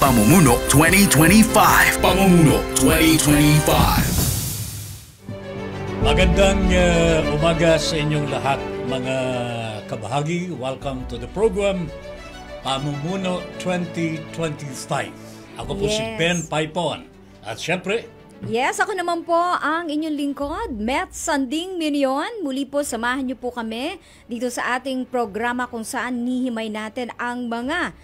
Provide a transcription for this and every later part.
Pamumuno 2025. Pamumuno 2025. Magandang umaga sa inyong lahat, mga kabahagi. Welcome to the program, Pamumuno 2025. Ako po si Ben Paipon. At syempre, yes, ako naman po ang inyong lingkod, Met Sanding Minion. Muli po, samahan niyo po kami dito sa ating programa kung saan nihimay natin ang mga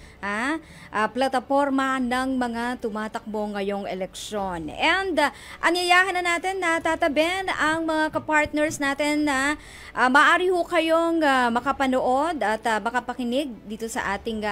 plataforma ng mga tumatakbo ngayong eleksyon. And anyayahan na natin na tataben ang mga kapartners natin na maaari ho kayong makapanood at makapakinig dito sa ating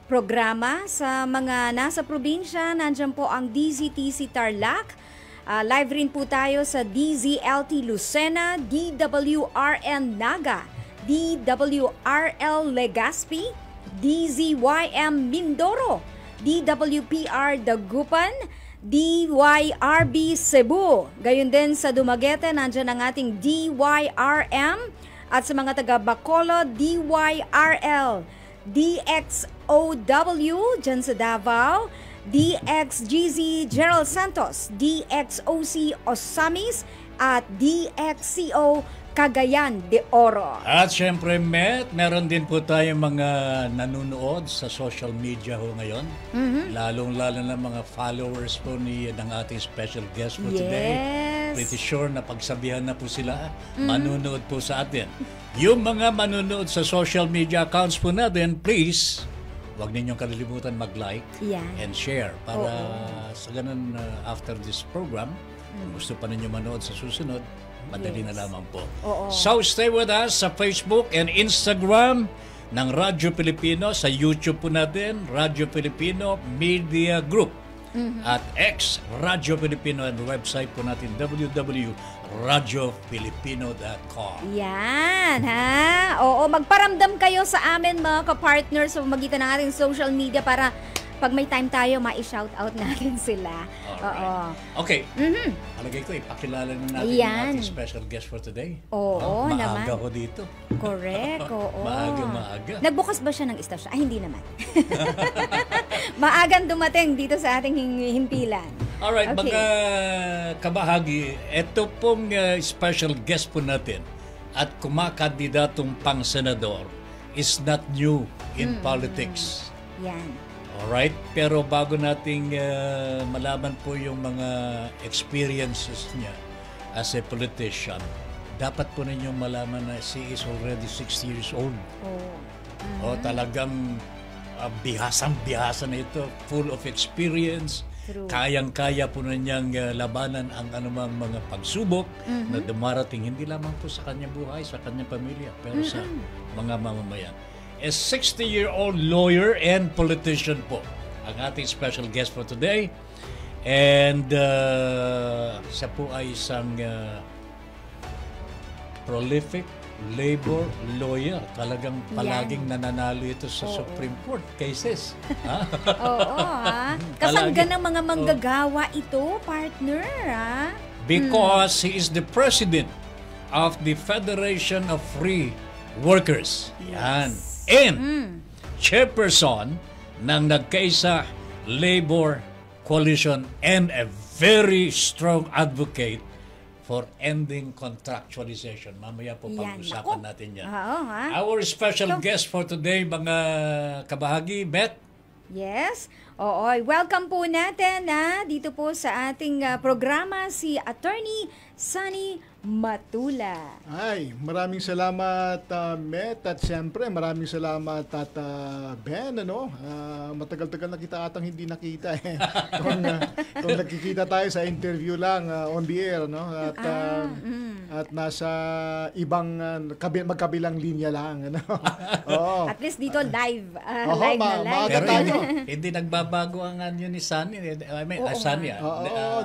programa. Sa mga nasa probinsya, nandiyan po ang DZTC Tarlac. Live rin po tayo sa DZLT Lucena, DWRN Naga, DWRL Legazpi, DZYM Mindoro, DWPR Dagupan, DYRB Cebu. Gayon din sa Dumaguete, nandiyan ang ating DYRM. At sa mga taga Bacolod, DYRL, DXOW dyan sa Davao, DXGZ Gerald Santos, DXOC Osamis, at DXCO Cagayan de Oro. at syempre, Met, meron din po tayong mga nanonood sa social media ho ngayon. Lalong-lalo na mga followers po ng ating special guest for today. Pretty sure na pagsabihan na po sila, manunood po sa atin. Yung mga manunood sa social media accounts po natin, please, huwag ninyong kalilimutan mag-like and share para sa ganun after this program, kung gusto pa ninyo manood sa susunod, madali na lamang po. So stay with us sa Facebook and Instagram ng Radyo Pilipino, sa YouTube po natin, Radyo Pilipino Media Group, at X, Radyo Pilipino, and website po natin, www.radiofilipino.com. Yan, ha? Oo, magparamdam kayo sa amin, mga kapartners, sa magitan ng ating social media para pag may time tayo, ma-shoutout natin sila. Oo. Okay. Alagay ko, ipakilala na natin yung ating special guest for today. Oo, naman. Maaga ko dito. Correct, oo. Maaga. Nagbukas ba siya ng istasyon? Ay, hindi naman. Maagang dumating dito sa ating himpilan. Alright, Okay. mga kabahagi, ito pong special guest po natin at kumakandidatong pang-senador is not new in politics. Yan. Alright, pero bago nating malaman po yung mga experiences niya as a politician, dapat po ninyong malaman na she is already 60 years old. Talagang bihasang-bihasa na ito, full of experience. True. Kayang-kaya po na niyang labanan ang anumang mga pagsubok na dumarating hindi lamang po sa kanyang buhay, sa kanyang pamilya, pero sa mga mamamayan. A 60-year-old lawyer and politician po ang ating special guest for today. And siya po ay isang prolific labor lawyer. Talagang palaging nananalo ito sa Supreme Court cases. Oo, ha? Kasangga ng mga manggagawa ito, partner, ha? Because he is the president of the Federation of Free Workers. Yan. And chairperson ng Nagkaisa Labor Coalition and a very strong advocate for ending contractualization. Mamaya po pag-usapan natin yan. Our special guest for today, mga kabahagi, Beth. Yes. Oo. Welcome po natin dito po sa ating programa si Attorney Sunny Matula. Ay, maraming salamat Met, at siyempre maraming salamat at Ben, ano? Matagal-tagal na kita atang hindi nakita eh. kung nakikita tayo sa interview lang on the air, no? At nasa ibang magkabilang linya lang, ano? Oo. At least dito live, live na live. Pero hindi nagbabago ang anyo ni Sunny. I mean, Sunny.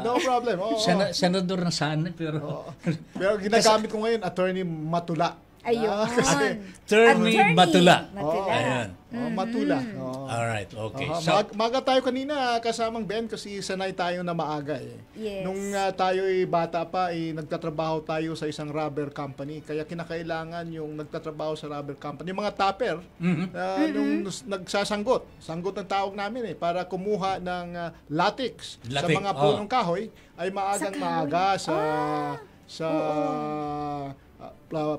No problem. Senador na Sunny, pero pero ginagamit ko ngayon, Attorney Matula. Ayun. Attorney Matula. Matula. Ayan. Matula. Oo. Alright, okay. Aha, So, maga tayo kanina kasamang Ben kasi sanay tayo na maaga eh. Yes. Nung tayo'y bata pa, nagtatrabaho tayo sa isang rubber company. Kaya kinakailangan yung nagtatrabaho sa rubber company. Yung mga topper, nung sanggot ang tawag namin para kumuha ng latex sa Latex, mga punong kahoy, ay maagang maaga sa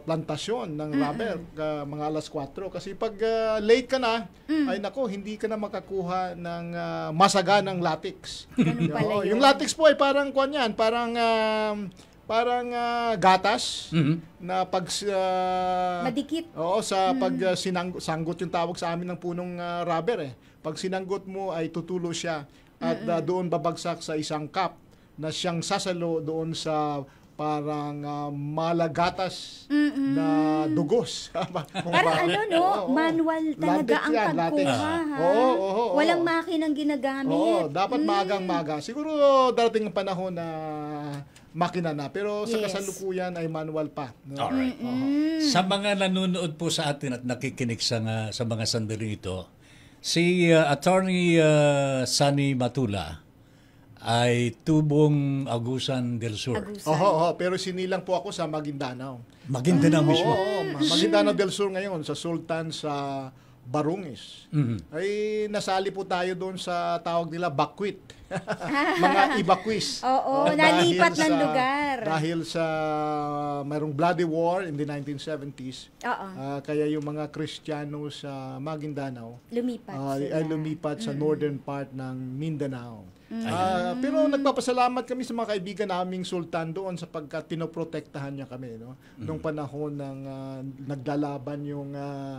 plantasyon ng rubber, mga alas 4. Kasi pag late ka na, ay nako, hindi ka na makakuha ng masaganang latex. Ganun pala Oo, yun. yung latex po ay parang gatas na pag Madikit. Oo, sa pag sanggot yung tawag sa amin ng punong rubber Pag sinanggot mo ay tutulo siya at doon babagsak sa isang cup na siyang sasalo doon sa parang malagatas na dugos. Parang manual talaga ang pagkuha. Oo. Walang makinang ginagamit. Oo, dapat maagang-maga. Siguro darating ang panahon na makina na. Pero sa Yes. kasalukuyan ay manual pa. No? alright. Sa mga nanonood po sa atin at nakikinig sa mga sandali ito, si Attorney Sunny Matula ay tubong Agusan del Sur. Oo, pero sinilang po ako sa Maguindanao. Maguindanao mismo. Oo, Maguindanao del Sur ngayon, sa Sultan sa Barungis. Ay nasali po tayo doon sa tawag nila Bakwit. Mga evacuees. Oo, Dahil nalipat ng sa- lugar. Dahil sa mayroong bloody war in the 1970s. Oo. Kaya yung mga Kristiyano sa Maguindanao Lumipat sila. ay lumipat sa northern part ng Mindanao. Pero nagpapasalamat kami sa mga kaibigan naming sultan doon sapagkat pinoprotektahan niya kami nung panahon ng naglalaban yung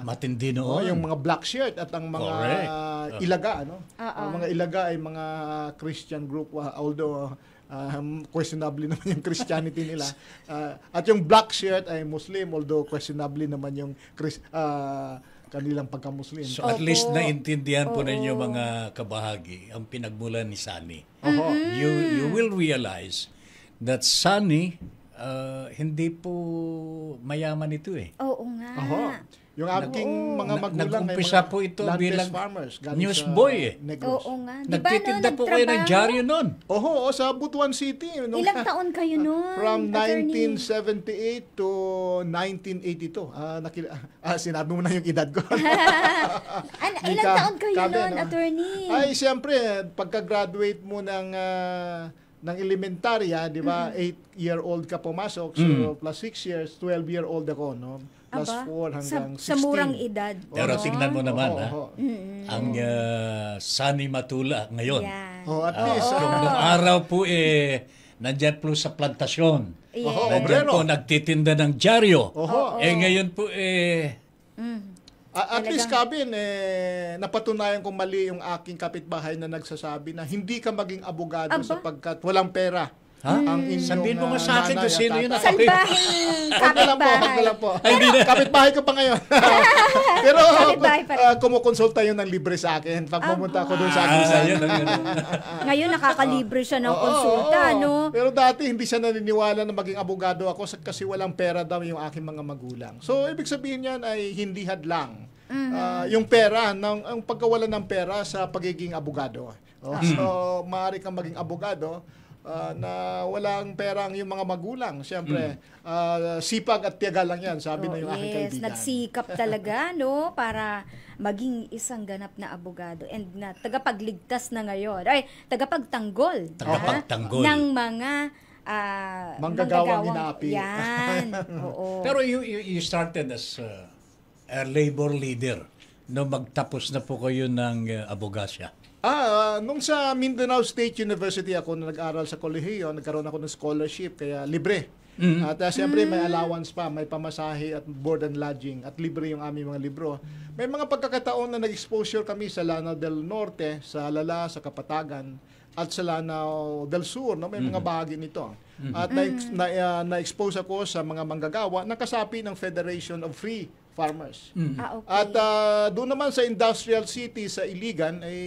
Matindi yung noon. mga black shirt at ang mga Correct. ilaga Ang mga ilaga ay mga Christian group although questionably naman yung Christianity nila. At yung black shirt ay Muslim although questionably naman yung kanilang pagka-Muslim. So at least Opo. naintindihan po Oo. ninyo mga kabahagi ang pinagmulan ni Sunny. Oho. You will realize that Sunny hindi po mayaman ito Oo nga. Oho. Yung aking mga magulang ay nag-umpisa mga po ito landless bilang farmers galing newsboy sa Negros. Oo nga. Di ba Nagtitinda po kayo ng nagtrabaho? dyaryo noon. Oho, sa Butuan City. Ilang taon kayo noon? From attorney? 1978 to 1982. Sinabi mo na yung edad ko. Ilang taon kayo Kabe, noon, no? attorney? Ay, siyempre, pagka-graduate mo ng elementarya, di ba, 8-year-old ka pumasok, so plus 6 years, 12-year-old ako, no? Plus Aba, 4 hanggang 16. sa murang edad. Pero no? tignan mo naman, Oo. ang Sunny Matula ngayon. Yan. Oh, at least, Nung araw po nandyan po sa plantasyon. Yes. Oho. Nandyan Obrero. po nagtitinda ng dyaryo. Oho. Ngayon po At least, Kabin, napatunayan kong mali yung aking kapitbahay na nagsasabi na hindi ka maging abogado Aba. sapagkat walang pera. Ha? Ang inyong Sabihin mo nga sa akin kung nanay at sino yun. tatay. Salbahing Wag na lang po, wag na kapitbahay. lang po. Kapitbahay ko pa ngayon. Pero Kapitbahay pa rin. kumukonsulta yun ng libre sa akin pag pumunta ako doon sa akin. yun. Ngayon nakakalibre siya ng Oo, konsulta, oo. no? Pero dati hindi siya naniniwala na maging abogado ako kasi walang pera daw yung aking mga magulang. So, ibig sabihin yan ay hindi hadlang. Yung pera, ang pagkawala ng pera sa pagiging abogado. So, maaari kang maging abogado na walang pera ang yung mga magulang. Siyempre, sipag at tiyaga lang yan, sabi na yung aking kaibigan. Nagsikap talaga, no? Para maging isang ganap na abogado and na tagapagligtas na ngayon. Ay, tagapagtanggol. Tagapagtanggol. Ng mga Manggagawang inaapi. Yan. Oo. Pero you started as a labor leader no magtapos na po kayo ng abogasya. Nung sa Mindanao State University ako na nag-aral sa kolehiyo, nagkaroon ako ng scholarship, kaya libre. At siyempre may allowance pa, may pamasahe at board and lodging at libre yung aming mga libro. May mga pagkakataon na nag-exposure kami sa Lanao del Norte, sa Alala, sa Kapatagan, at sa Lanao del Sur, no? May mga bahagi nito. At na-expose ako sa mga manggagawa na kasapi ng Federation of Free Farmers. Okay. At doon naman sa Industrial City sa Iligan ay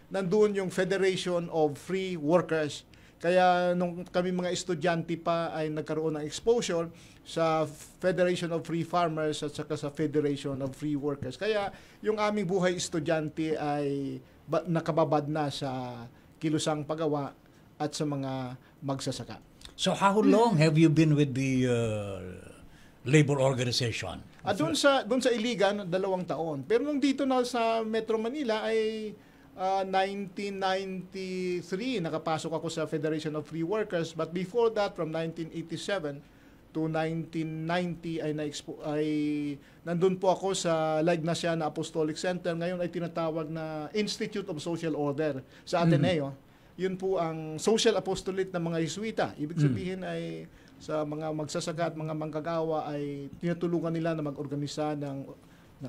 nandoon yung Federation of Free Workers. Kaya nung kami mga estudyante pa ay nagkaroon ng exposure sa Federation of Free Farmers at saka sa Federation of Free Workers. Kaya yung aming buhay estudyante ay nakababad na sa kilusang paggawa at sa mga magsasaka. So how long have you been with the labor organization? Doon sa Iligan, 2 taon. Pero nung dito na sa Metro Manila ay 1993 nakapasok ako sa Federation of Free Workers, but before that from 1987 to 1990 ay nandun po ako sa La Ignaciana Apostolic Center. Ngayon ay tinatawag na Institute of Social Order sa Ateneo. Yun po ang social apostolate ng mga Jesuita. Ibig sabihin ay sa mga magsasaka at mga manggagawa ay tinutulungan nila na mag-organisa ng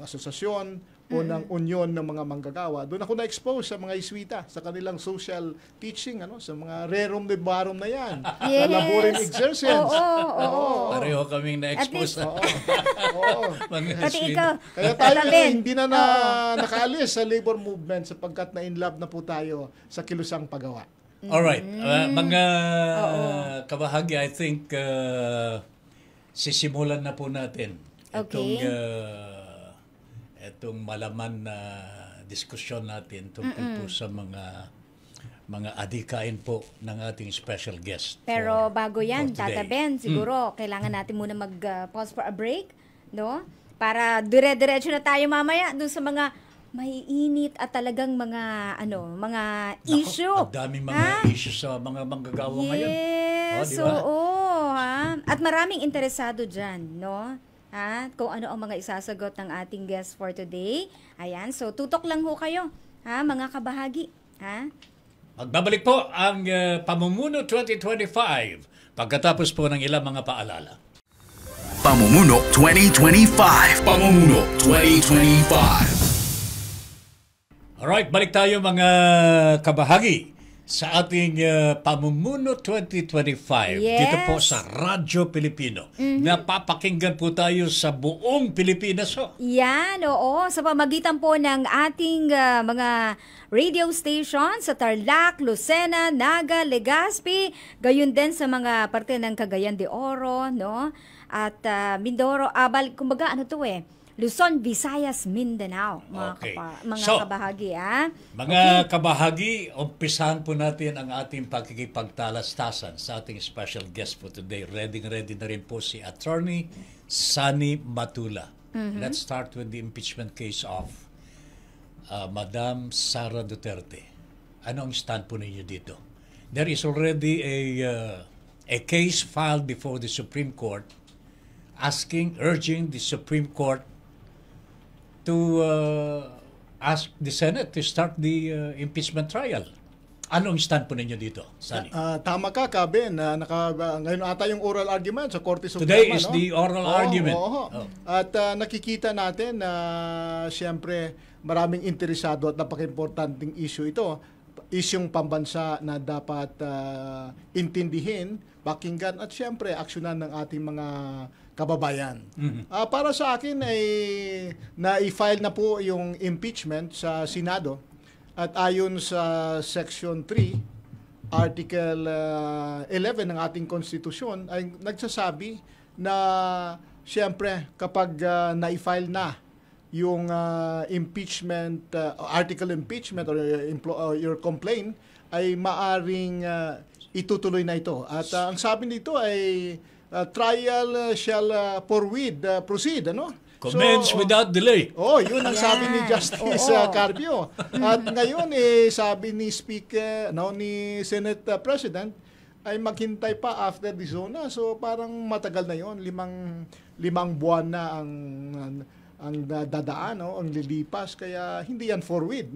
asosasyon o ng union ng mga manggagawa. Doon ako na-expose sa mga Jesuita, sa kanilang social teaching, sa mga rerum de barum na yan. Yes. Na laborum exercens. Oo. Pareho kaming na-expose. Pati ikaw. Kaya tayo hindi na nakaalis sa labor movement sapagkat na in love na po tayo sa kilusang paggawa. Alright. Mga kabahagi, I think sisimulan na po natin itong malaman na diskusyon natin tungkol po sa mga adikain po ng ating special guest. Pero bago yan, for today. Tata Ben, siguro kailangan natin muna mag-pause for a break, no? Para dire-diretso na tayo mamaya dun sa mga maiinit at talagang mga issue. Ang daming mga issue sa mga manggagawa ngayon. Yes, diba? ha? At maraming interesado dyan, no? Kung ano ang mga isasagot ng ating guest for today. Ayan, so tutok lang ho kayo, mga kabahagi. Magbabalik po ang Pamumuno 2025 pagkatapos po ng ilang mga paalala. Pamumuno 2025. Pamumuno 2025. Alright, balik tayo mga kabahagi sa ating Pamumuno 2025 dito po sa Radyo Pilipino. Napapakinggan po tayo sa buong Pilipinas. Yan, oo. Sa pamagitan po ng ating mga radio station sa Tarlac, Lucena, Naga, Legazpi, gayon din sa mga parte ng Cagayan de Oro, no? At Mindoro, kumbaga Luzon, Visayas, Mindanao, mga kabahagi. Mga kabahagi, umpisahan po natin ang ating pagkikipagtalastasan sa ating special guest for today. Ready na rin po si Attorney Sunny Matula. Let's start with the impeachment case of Madam Sara Duterte. Ano ang stand po ninyo dito? There is already a case filed before the Supreme Court urging the Supreme Court to ask the Senate to start the impeachment trial. Anong stand po ninyo dito, Sunny? Tama ka, Ben. Ngayon ata yung oral argument sa Korte Suprema. Today is the oral argument. At nakikita natin na siyempre maraming interesado at napaka-importanting issue ito. Isyong pambansa na dapat intindihin, pakinggan at siyempre aksyonan ng ating mga kababayan. Para sa akin ay na-file na po yung impeachment sa Senado at ayon sa Section 3, Article 11 ng ating konstitusyon ay nagsasabi na siyempre kapag na-file na yung impeachment, article impeachment or your complaint ay maaring itutuloy na ito. At ang sabi nito ay trial shall forthwith proceed, Commence without delay. Yun ang sabi ni Justice Carpio. At ngayon sabi ni Speaker, ni Senate President ay maghintay pa after the zona. So parang matagal na yon, limang buwan na ang dadaan, ang lilipas, kaya hindi yan forward.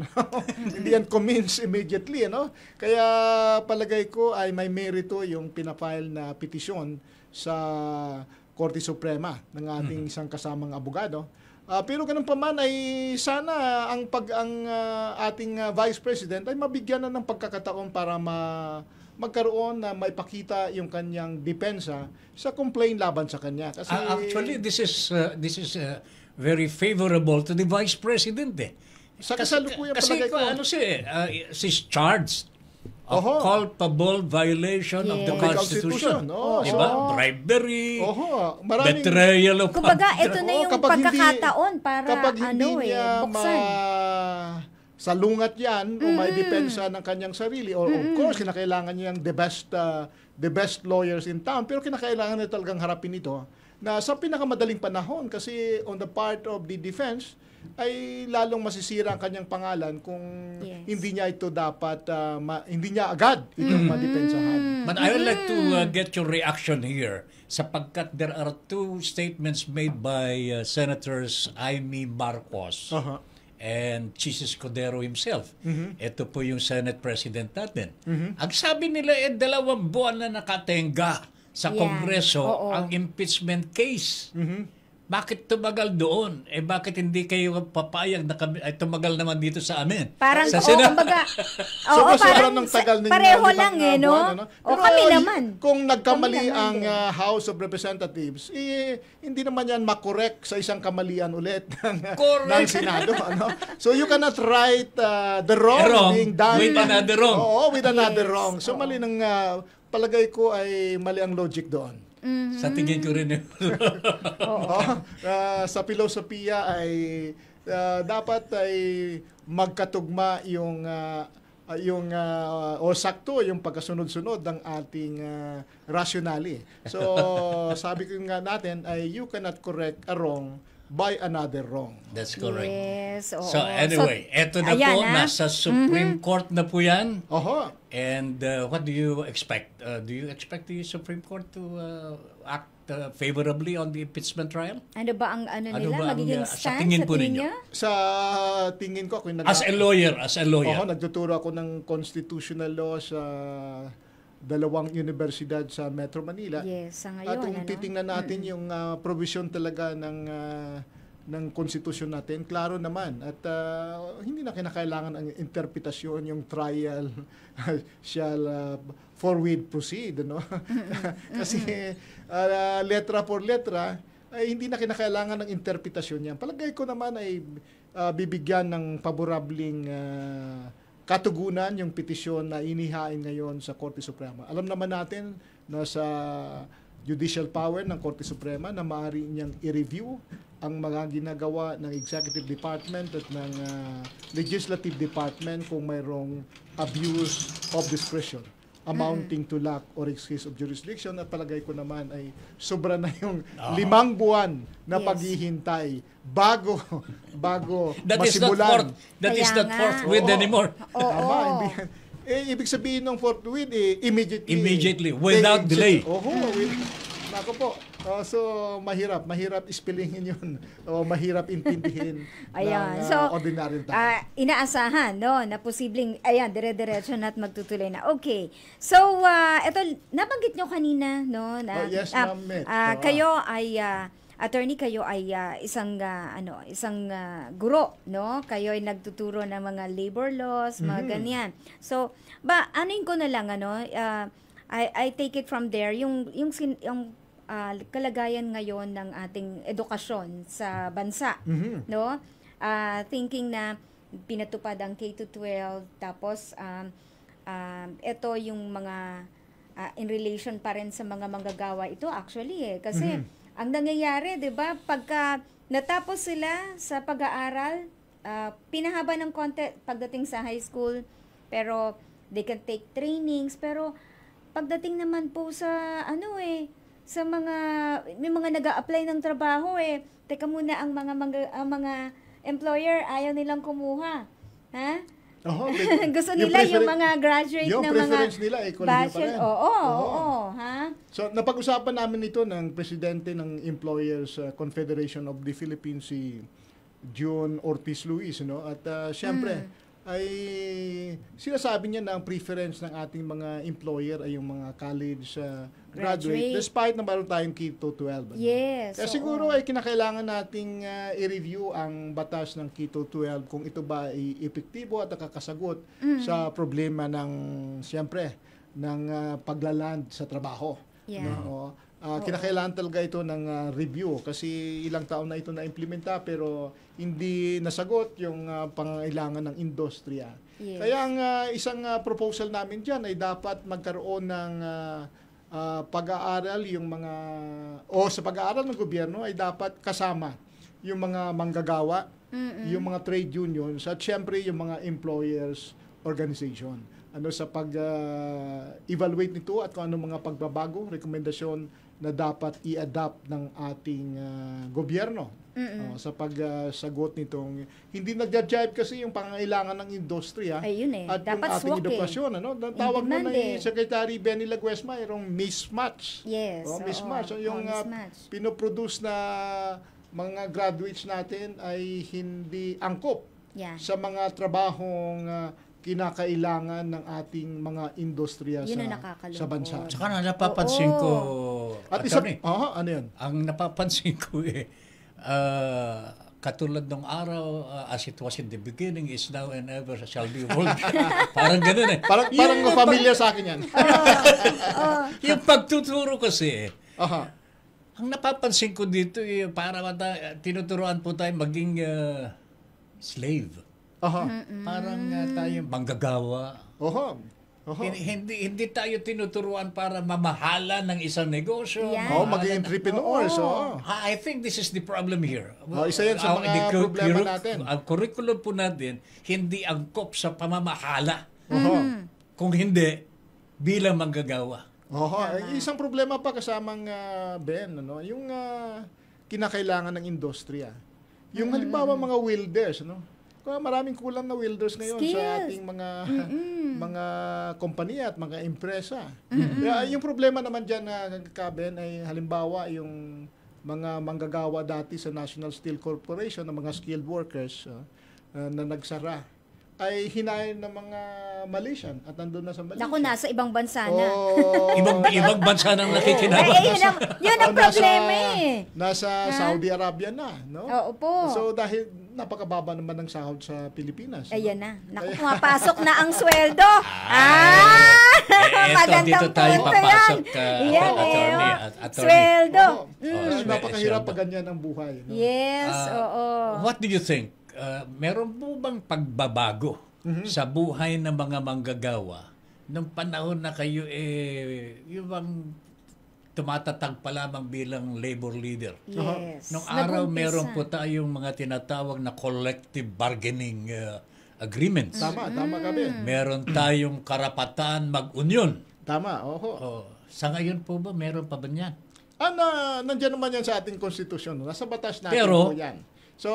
Hindi yan commence immediately, Kaya palagay ko ay may merito yung pinafile na petisyon sa Korte Suprema ng ating isang kasamang abogado. Pero ganun pa man ay sana ang ating Vice President ay mabigyan na ng pagkakataon para magkaroon na maipakita yung kanyang depensa sa complaint laban sa kanya. Kasi actually this is very favorable to the Vice President. Sa kasalukuyan kasi palagay ko. she's charged a Oho. culpable violation of the Yes. Constitution. Oo, Diba? so- Bribery, maraming betrayal of Kumbaga, ito na yung kapag hindi- pagkakataon para kapag hindi niya buksan. salungat yan o may depensa ng kanyang sarili or of course kinakailangan niya the best lawyers in town, pero kinakailangan niya talagang harapin ito na sa pinakamadaling panahon kasi on the part of the defense ay lalong masisira ang kanyang pangalan kung Yes. hindi niya ito dapat hindi niya agad itong madepensahan. But I would like to get your reaction here sapagkat there are two statements made by Senators Amy Marcos Aha. and Chis Escudero himself. Ito po yung Senate President natin. Ang sabi nila 2 buwan na nakatenga sa Yan. Kongreso Oo. ang impeachment case. Bakit tumagal doon? Bakit hindi kayo papayag na kami, ay tumagal naman dito sa amin? Parang, sa kumbaga, Sobrang ng tagal ninyo pareho limang lang no? buwan, ano? O Pero kami naman. Kung nagkamali Kami naman ang din. House of Representatives, hindi naman yan makorek sa isang kamalian ulit ng Correct. Senado. Ano? So you cannot write the wrong, Wrong being done. with another wrong. Oo, with another Yes. wrong. So Oo. mali ng palagay ko ay mali ang logic doon. Sa tingin ko rin yun. Sa filosofiya ay dapat ay magkatugma o sakto yung pagkasunod-sunod ng ating rationale. So sabi ko nga natin ay you cannot correct a wrong by another wrong. That's correct. Yes, oo. So anyway, eto na ayan po, na. nasa Supreme Court na po yan. Oho. And what do you expect? Do you expect the Supreme Court to act favorably on the impeachment trial? Ano ba ang Ano nila? ba ang, Magiging sa stand tingin sa po tingin ninyo? niya? Sa tingin ko ako As a lawyer. nagtuturo ako ng constitutional law sa dalawang universidad sa Metro Manila. Yes, sa At ngayon. kung titingnan natin yung provision talaga ng konstitusyon natin, klaro naman. At hindi na kinakailangan ang interpretasyon, yung trial shall forthwith proceed. No? Kasi letra por letra, ay hindi na kinakailangan ng interpretasyon yan. Palagay ko naman ay bibigyan ng paborabling katugunan yung petisyon na inihain ngayon sa Korte Suprema. Alam naman natin na sa judicial power ng Korte Suprema na maaari niyang i-review ang mga ginagawa ng Executive Department at ng Legislative Department kung mayroong abuse of discretion amounting to lack or excess of jurisdiction, at palagay ko naman ay sobra na yung 5 buwan na Yes. paghihintay bago That is not masimulan. Kaya nga. forthwith Oo. anymore. Oo. Tama, ibig sabihin ng forthwith, immediately. Immediately, without delay. Nako po. So, mahirap spellingin yun. O mahirap intindihin Ayan. ng So, ordinaryong tao. inaasahan, no, na posibleng, dire-diretso na at magtutuloy na. Okay. So, ito, nabanggit nyo kanina, no, na, Yes, Ma'am Met. kayo ay, attorney, kayo ay isang guro, no? Kayo ay nagtuturo ng mga labor laws, mga ganyan. So, anuin ko na lang, ano, I take it from there, yung kalagayan ngayon ng ating edukasyon sa bansa, no? Thinking na pinatupad ang K-12, tapos ito yung mga in relation pa rin sa mga manggagawa ito actually kasi ang nangyayari, 'di ba, pagka natapos sila sa pag-aaral, pinahaba ng konti pagdating sa high school, pero they can take trainings, pero pagdating naman po sa sa may mga nag-a-apply ng trabaho, teka muna, ang mga employer ayaw nilang kumuha. Ha? Gusto nila yung mga graduate yung na mga preference nila ay kolehiyo pa rin. Oo, ha? So, napag-usapan namin ito ng presidente ng Employers Confederation of the Philippines, si June Ortiz Luis, no? At syempre, ay sinasabi niya na ang preference ng ating mga employer ay yung mga college graduate, despite na meron tayong K-12. Yes. Kaya siguro ay kinakailangan nating i-review ang batas ng K-12 kung ito ba ay epektibo at nakakasagot sa problema ng, siyempre, ng paglaland sa trabaho. Yeah. No? Kinakailangan talaga ito ng review kasi ilang taon na ito na-implementa pero hindi nasagot yung pangangailangan ng industriya. Yes. Kaya ang isang proposal namin dyan ay dapat magkaroon ng pag-aaral sa pag-aaral ng gobyerno ay dapat kasama yung mga manggagawa, yung mga trade unions, at syempre yung mga employers organization. Sa pag-evaluate nito at kung ano mga pagbabago, rekomendasyon na dapat i-adapt ng ating gobyerno sa pagsagot nitong hindi nagja-jive kasi yung pangangailangan ng industriya at dapat yung ating edukasyon. Tawag mo na ni Secretary Benny Laguesma, yung mismatch. Yes. Mismatch. Yung pinoproduce na mga graduates natin ay hindi angkop sa mga trabahong kinakailangan ng ating mga industriya sa bansa. Saka napapansin ko, at ano yan? Ang napapansin ko katulad ng araw, as it was in the beginning, is now and ever shall be world. Parang ganun Parang familiar sa akin yan. Yung pagtuturo kasi, ang napapansin ko dito, para tinuturuan po tayo maging slave. Parang tayo manggagawa. Hindi tayo tinuturuan para mamahala ng isang negosyo. Maging entrepreneurs. I think this is the problem here. Isa yan sa mga problema natin. Ang curriculum po natin, hindi angkop sa pamamahala. Kung hindi, bilang manggagawa. Isang problema pa kasamang Ben, yung kinakailangan ng industriya. Yung halimbawa mga welders, maraming kulang na welders ngayon sa ating mga kompanya at mga empresa. Yung problema naman dyan Ben, ay halimbawa yung mga manggagawa dati sa National Steel Corporation, ng mga skilled workers na nagsara, ay hinayin ng mga Malaysian at nandun na sa Malaysia. Naku, nasa ibang bansa na. Ibang bansa nang nakikinabang. Yun ang problema Nasa Saudi Arabia na, no? Oo po. So dahil napakababa naman ng sahod sa Pilipinas. Ayan na. Naku, pumapasok na ang sweldo. Magandang dito tayo punto papasok, yan. attorney. Sweldo. Napakahirap pag ganyan ang buhay. No? Yes, What do you think? Meron po bang pagbabago sa buhay ng mga manggagawa nung panahon na kayo yung bang tumatatag pa lamang bilang labor leader? Yes. Nung araw meron po tayong mga tinatawag na collective bargaining agreements. Tama kami. Meron tayong karapatan mag-union. Tama, Sa ngayon po ba meron pa ba niyan? Nandiyan naman yan sa ating konstitusyon. Nasa batas natin Pero, po yan. So,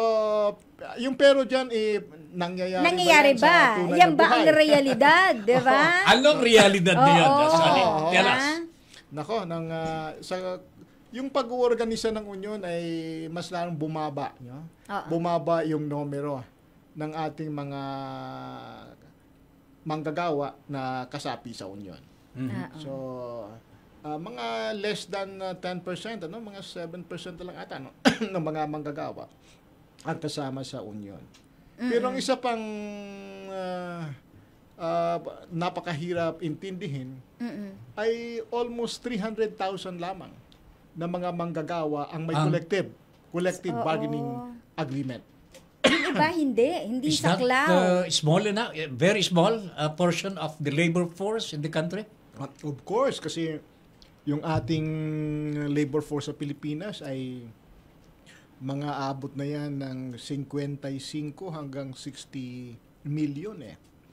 yung pero dyan, nangyayari ba? Yan ba ang realidad, di ba? Anong realidad niyan? Tell us. Nako, yung pag-uorganisa ng union ay mas lalong bumaba. Bumaba yung numero ng ating mga manggagawa na kasapi sa union. So, mga less than 10%, mga 7% lang ata ng mga manggagawa ang kasama sa union. Pero ang isa pang napakahirap intindihin ay almost 300,000 lamang na mga manggagawa ang may collective bargaining agreement. Yung iba hindi Is saklaw. that small enough, very small portion of the labor force in the country? Of course, kasi yung ating labor force sa Pilipinas ay mga abot na yan ng 55 hanggang 60 million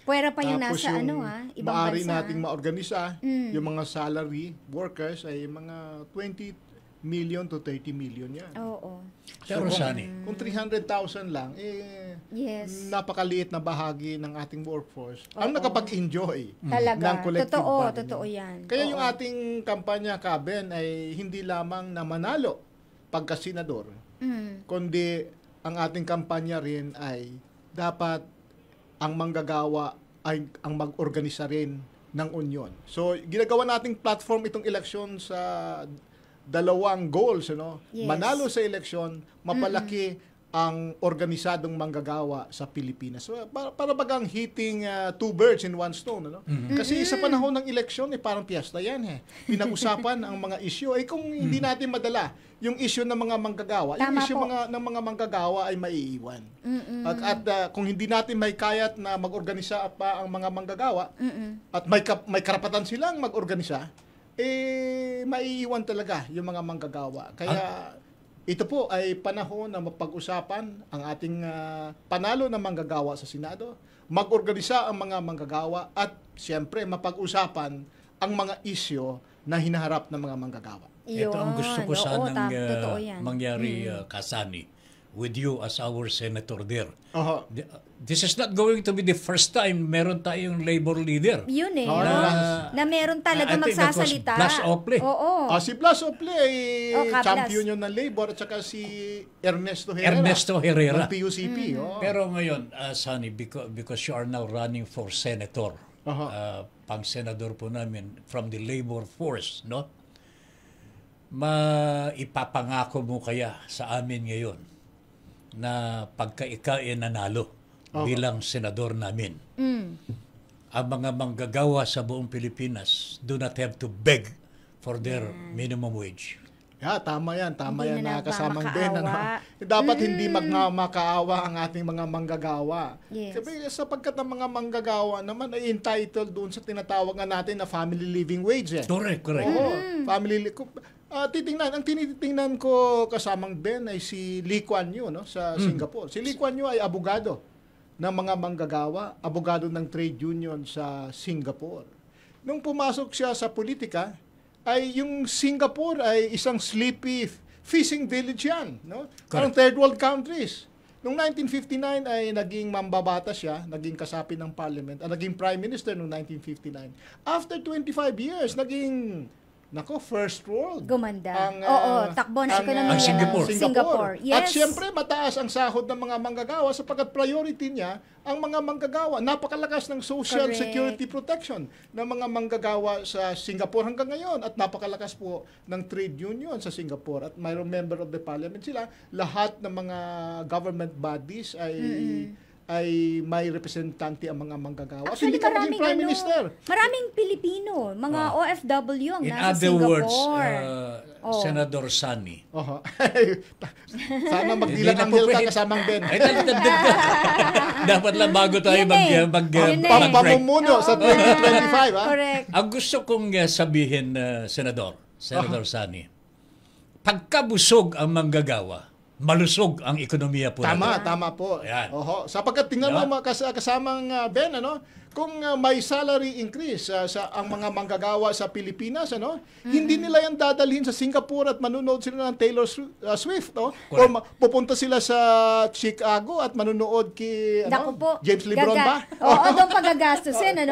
Pwera pa yung Tapos nasa yung ibang maaari bansa. nating maorganisa, yung mga salary workers ay mga 20 million to 30 million yan. Oo. Pero Sunny, Kung 300,000 lang, Yes. napakaliit na bahagi ng ating workforce ang nakapag-enjoy Talaga. ng collective bargaining. Totoo yan. Kaya yung ating kampanya, Kaben, ay hindi lamang na manalo pagka-senador, kundi ang ating kampanya rin ay dapat ang manggagawa ay ang mag-organisa rin ng union. So, ginagawa nating platform itong eleksyon sa dalawang goals, Yes. Manalo sa eleksyon, mapalaki ang organisadong manggagawa sa Pilipinas. So, para bagang hitting two birds in one stone. Ano? Kasi sa panahon ng eleksyon, parang piyesta yan. Pinag-usapan ang mga issue. Kung hindi natin madala yung issue ng mga manggagawa, yung issue ng mga manggagawa ay maiiwan. At kung hindi natin may kayat na mag-organisa pa ang mga manggagawa, at may karapatan silang mag-organisa, maiiwan talaga yung mga manggagawa. Kaya ito po ay panahon na mapag-usapan ang ating panalo na manggagawa sa Senado, mag-organisa ang mga manggagawa at siyempre mapag-usapan ang mga isyo na hinaharap ng mga manggagawa. Ito ang gusto ko sanang mangyari, Kasani, with you as our senator there. This is not going to be the first time meron tayong labor leader. Yun na meron talaga magsasalita. Blas Ople. Si Blas Ople ay champion yun ng labor at saka si Ernesto Herrera. Ng PUCP. Pero ngayon, Sunny, because you are now running for senator, pang-senador po namin from the labor force, no? Maipapangako mo kaya sa amin ngayon na pagka ikaw ay nanalo bilang senador namin, ang mga manggagawa sa buong Pilipinas do not have to beg for their minimum wage. Tama yan na kasamang Ben. Dapat hindi magmamakaawa ang ating mga manggagawa. Sapagkat ang mga manggagawa naman ay entitled doon sa tinatawag natin na family living wage. Correct. Family ang tinitingnan ko kasamang Ben ay si Lee Kuan Yew sa Singapore. Si Lee Kuan Yew ay abogado ng mga manggagawa, abogado ng trade union sa Singapore. Nung pumasok siya sa politika, ay yung Singapore ay isang sleepy fishing village yan. Parang third world countries. Noong 1959 ay naging mambabata siya, naging kasapi ng parliament, naging prime minister noong 1959. After 25 years, naging first world. Gumanda. Takbo na ekonomiya ng Singapore. Yes. At siyempre, mataas ang sahod ng mga manggagawa sapagkat priority niya ang mga manggagawa. Napakalakas ng social security protection ng mga manggagawa sa Singapore hanggang ngayon. At napakalakas po ng trade union sa Singapore. At mayroong member of the parliament sila. Lahat ng mga government bodies ay may representante ang mga manggagawa. Actually, maraming Prime Minister. Maraming Pilipino, mga OFW ang nasa Singapore. In other words, Senator Sunny. Sana magdilang ang hilta kasamang Ben. Dapat lang bago tayo mag-break. Pamumuno sa 2025. Correct. Ang gusto kong sabihin, Senator Sunny, pagkabusog ang manggagawa, malusog ang ekonomiya po. Tama po. Sapagkat tingnan mo kasamang Ben, kung may salary increase sa ang mga manggagawa sa Pilipinas, hindi nila yan dadalhin sa Singapore at manunood sila ng Taylor Swift, or pupunta sila sa Chicago at manunood kay James LeBron ba? Doon pagagastusin,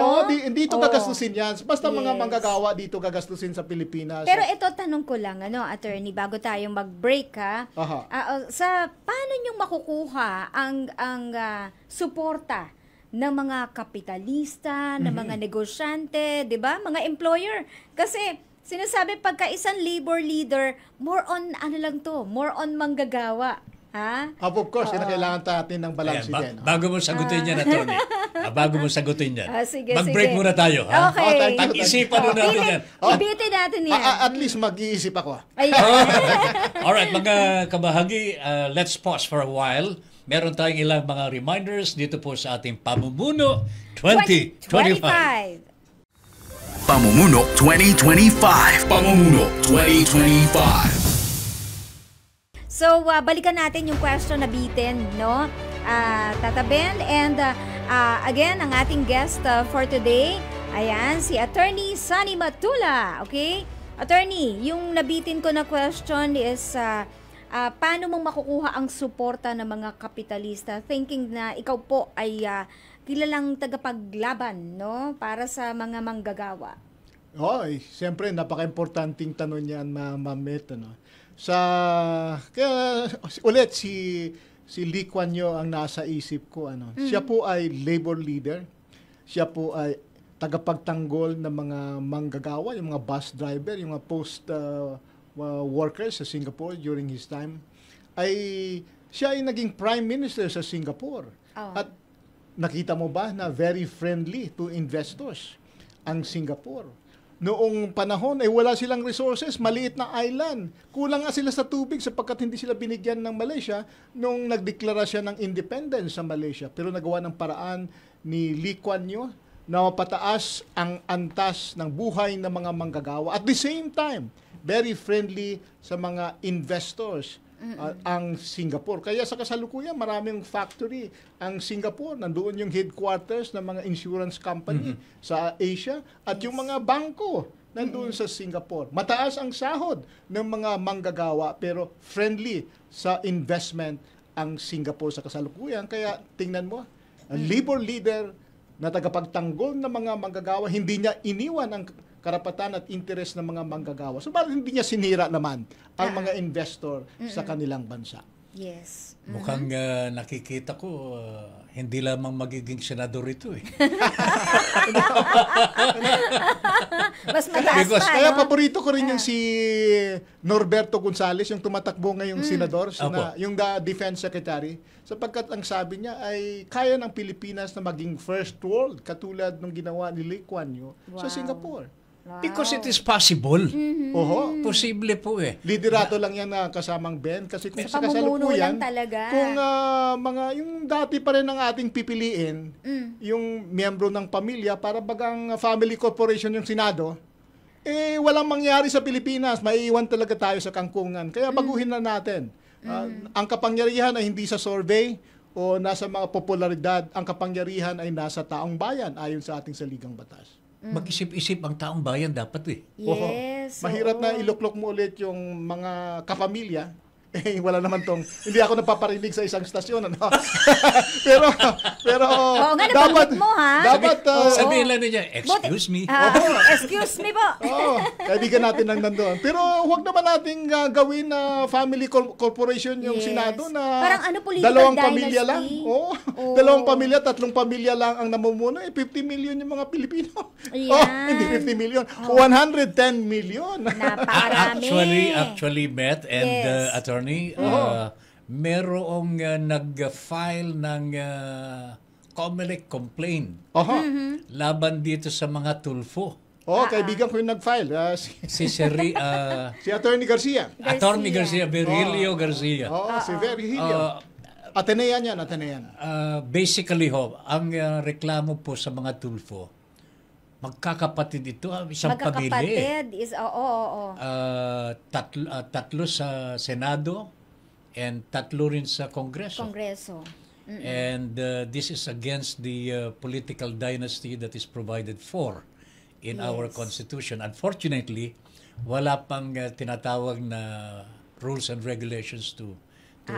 Dito gagastusin yan. Basta mga manggagawa dito gagastusin sa Pilipinas. Pero ito, tanong ko lang, attorney, bago tayo mag-break, paano nyo makukuha ang suporta ng mga kapitalista, ng mga negosyante, 'di ba? Mga employer. Kasi sinasabi pagka isang labor leader, more on more on manggagawa. Of course, kailangan natin ng balance din. Bago mo sagutin yan, Tony. Bago mo sagutin yan. Sige, mag-break muna tayo. Okay. Pag-isipan mo natin yan. Ibitin natin yan. At least mag-iisip ako. Alright, mga kabahagi, let's pause for a while. Meron tayong ilang mga reminders dito po sa ating Pamumuno 2025. Pamumuno 2025. Pamumuno 2025. So, balikan natin yung question na bitin, Tata Ben. And again, ang ating guest for today, ayan, si Attorney Sunny Matula. Okay? Attorney, yung nabitin ko na question is, paano mong makukuha ang suporta ng mga kapitalista, thinking na ikaw po ay kilalang tagapaglaban, para sa mga manggagawa? Siyempre, napaka-importanting tanong yan, Ma'am Met, kaya ulit si Lee Kuan Yew ang nasa isip ko, Siya po ay labor leader. Siya po ay tagapagtanggol ng mga manggagawa, yung mga bus driver, yung mga post workers sa Singapore during his time. Ay siya ay naging Prime Minister sa Singapore. At nakita mo ba na very friendly to investors ang Singapore? Noong panahon ay wala silang resources, maliit na island. Kulang nga sila sa tubig sapagkat hindi sila binigyan ng Malaysia nung nagdeklara siya ng independence sa Malaysia. Pero nagawa ng paraan ni Lee Kuan Yew na mapataas ang antas ng buhay ng mga manggagawa. At the same time, very friendly sa mga investors ang Singapore. Kaya sa kasalukuyan, maraming factory ang Singapore. Nandoon yung headquarters ng mga insurance company sa Asia at yung mga bangko nandoon sa Singapore. Mataas ang sahod ng mga manggagawa pero friendly sa investment ang Singapore sa kasalukuyan. Kaya tingnan mo, ang labor leader na tagapagtanggol ng mga manggagawa, hindi niya iniwan ang karapatan at interes ng mga manggagawa. So bakit hindi niya sinira naman ang mga investor sa kanilang bansa? Yes. Mukhang nakikita ko, hindi lamang magiging senador ito eh. Mas mataas pa, Kaya no? paborito ko rin yung si Norberto Gonzales, yung tumatakbo ngayong senador, yung Defense Secretary, sapagkat ang sabi niya ay kaya ng Pilipinas na maging first world katulad ng ginawa ni Lee Kuan Yew sa Singapore. Wow. Because it is possible. Oho. Posible po eh. Liderato lang yan na kasamang Ben kasi kung Sa sa pamumuno lang kasalukuyan, talaga. kung mga yung dati pa rin ang ating pipiliin, yung miyembro ng pamilya para bagang family corporation yung Senado, eh walang mangyari sa Pilipinas, maiiwan talaga tayo sa kangkungan. Kaya baguhin na natin. Ang kapangyarihan ay hindi sa survey o nasa mga popularidad, ang kapangyarihan ay nasa taong bayan ayon sa ating saligang batas. Mag-isip-isip ang taong bayan dapat eh. Yes. Mahirap na iluklok mo ulit yung mga kapamilya. Eh, wala naman tong, hindi ako napaparinig sa isang stasyon, ano? pero, Oo nga, dapat, nabanggit mo, ha? dapat, Sabihin lang niya, excuse me. Excuse me po. kaibigan natin ang nandoon. Pero huwag naman nating gawin na family corporation yung Yes. Senado na Parang ano, political dalawang dynasty. pamilya lang. Dalawang pamilya, tatlong pamilya lang ang namumuno. 50 million yung mga Pilipino. Yan. Hindi 50 million. 110 million. Napakarami. Actually met and Yes. attorney, merong nag-file ng COMELEC complaint laban dito sa mga tulfo. Kaibigan ko yung nag-file. Si Seri, Si Attorney Garcia. Attorney Garcia, Virilio Garcia. Si Virgilio. Atenean yan, Atenean. Basically ang reklamo po sa mga tulfo, magkakapatid ito, isang pamilya. Magkakapatid is, Tatlo sa Senado and tatlo rin sa Kongreso. Kongreso. And this is against the political dynasty that is provided for in our Constitution. Unfortunately, wala pang tinatawag na rules and regulations to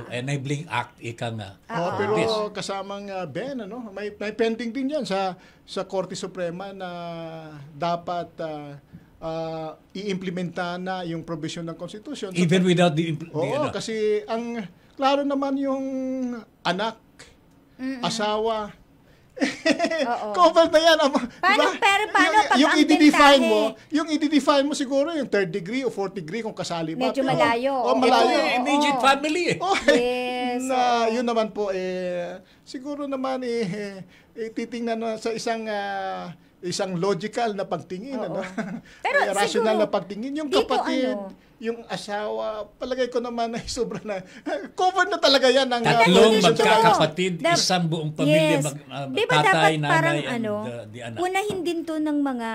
enabling act, ika nga. Pero this. kasamang Ben, may pending din yan sa Korte Suprema na dapat i-implementa na yung provision ng Constitution. Even without the Kasi ang klaro naman yung anak, asawa, cover na yan. Paano, pero paano pag yung ang i-define bentahe? mo, yung i-define mo siguro yung third degree o fourth degree kung kasali ba. Medyo malayo. Malayo. Ito, immediate family eh. Yes. Yun naman po siguro naman titingnan sa isang logical na pagtingin, Pero rational siguro, na pagtingin yung dito, kapatid, yung asawa, palagay ko naman ay sobra na cover na talaga yan ng Tatlong Hindi, magkakapatid, siguro. isang buong pamilya, Yes. Di ba tatay, dapat parang nanay, and the anak. unahin din to ng mga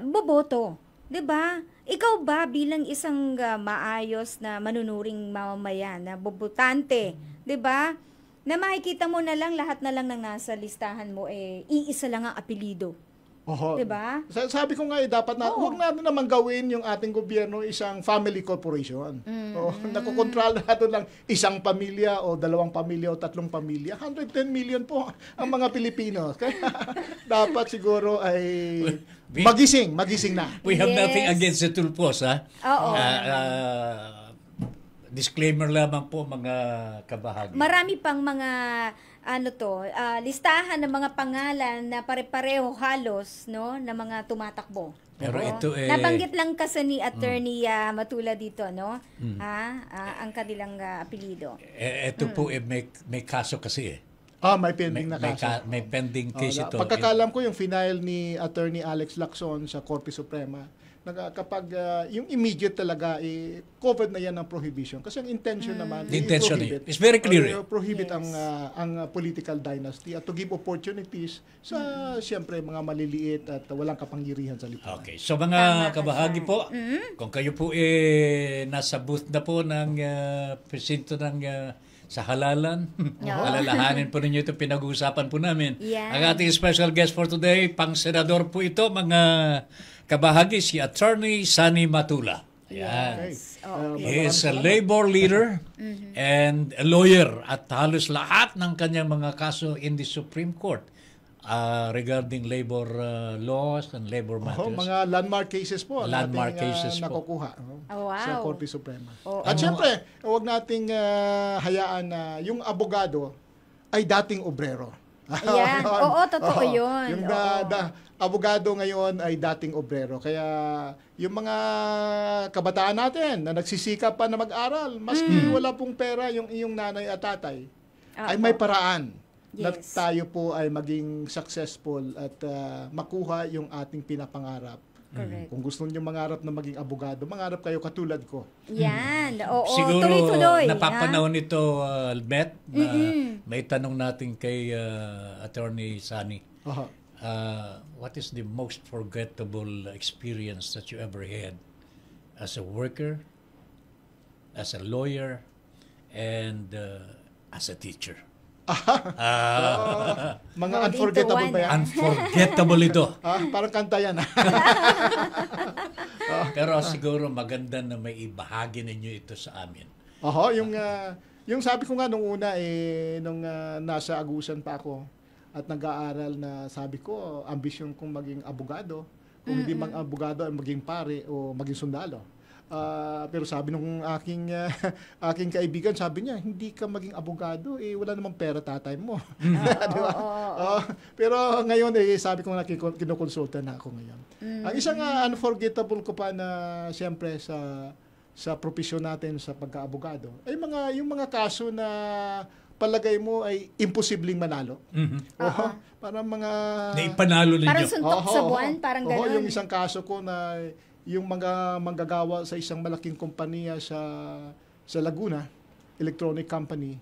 boboto. Di ba? Ikaw ba bilang isang maayos na manunuring mamamayan, na bobotante, di ba? Na makikita mo na lang, lahat na lang ng nasa listahan mo, iisa lang ang apelido. Diba? Sabi ko nga dapat na huwag natin naman gawin yung ating gobyerno isang family corporation. Nakokontrol natin lang isang pamilya o dalawang pamilya o tatlong pamilya. 110 million po ang mga Pilipino. Kaya dapat siguro ay magising na. We have nothing against the tulpos, ha? Oo. Disclaimer lamang po mga kabahagi. Marami pang mga listahan ng mga pangalan na pare-pareho halos, no, na mga tumatakbo. Pero Oo. ito Nabanggit lang kasi ni Attorney Matula dito, no? Ang kanilang apelyido. Ito po may kaso kasi May pending na kaso. may pending case ito. Pagkakalam ko yung final ni Attorney Alex Lacson sa Korte Suprema, kapag yung immediate talaga, covered na yan ng prohibition. Kasi ang intention naman, The intention is very clear. prohibit Yes. ang political dynasty at to give opportunities sa, siyempre, mga maliliit at walang kapangyarihan sa lipunan. Okay. So mga Tama ka kabahagi dyan. po, kung kayo po nasa booth na po ng presinto ng sa halalan, alalahanin po ninyo ito, pinag-uusapan po namin. Yan. Ang ating special guest for today, pang-senador po ito, mga kabahagi, si Attorney Sani Matula. Ayan. Yes. Okay. He is a labor leader and a lawyer at halos lahat ng kanyang mga kaso in the Supreme Court regarding labor laws and labor matters. Mga landmark cases po ang Landmark ating, cases po. nakukuha Wow. sa Korte Suprema. Oo. At syempre, huwag nating hayaan na yung abogado ay dating obrero. Ayan. Oo, totoo yun. Yung Oo. abogado ngayon ay dating obrero. Kaya yung mga kabataan natin na nagsisikap pa na mag-aral, maski wala pong pera yung iyong nanay at tatay, ay may paraan na Yes. tayo po ay maging successful at makuha yung ating pinapangarap. Correct. Kung gusto niyo mangarap na maging abogado, mangarap kayo katulad ko. Yan. Oo, Siguro tuloy-tuloy. napapanahon nito, Beth, na may tanong natin kay Attorney Sani. Aha. What is the most forgettable experience that you ever had as a worker, as a lawyer, and as a teacher? Mga Oh, unforgettable dito ba yan? Unforgettable ito. Parang kanta yan. Pero siguro maganda na may ibahagi ninyo ito sa amin. Oho, yung sabi ko nga nung una, nung nasa Agusan pa ako at nag-aaral na sabi ko, ambisyon kong maging abogado. Kung hindi mang abogado, ay maging pare o maging sundalo. Pero sabi nung aking kaibigan, sabi niya, hindi ka maging abogado, wala namang pera tatay mo. Di ba? Pero ngayon, sabi ko na kinukonsulta na ako ngayon. Ang isang unforgettable ko pa na siyempre sa profesyon natin sa pagka-abogado, ay yung mga kaso na palagay mo ay imposibleng manalo. Parang mga... Naipanalo ninyo. Parang suntok sa buwan, parang gano'n. Yung isang kaso ko na yung mga manggagawa sa isang malaking kompanya sa Laguna, electronic company,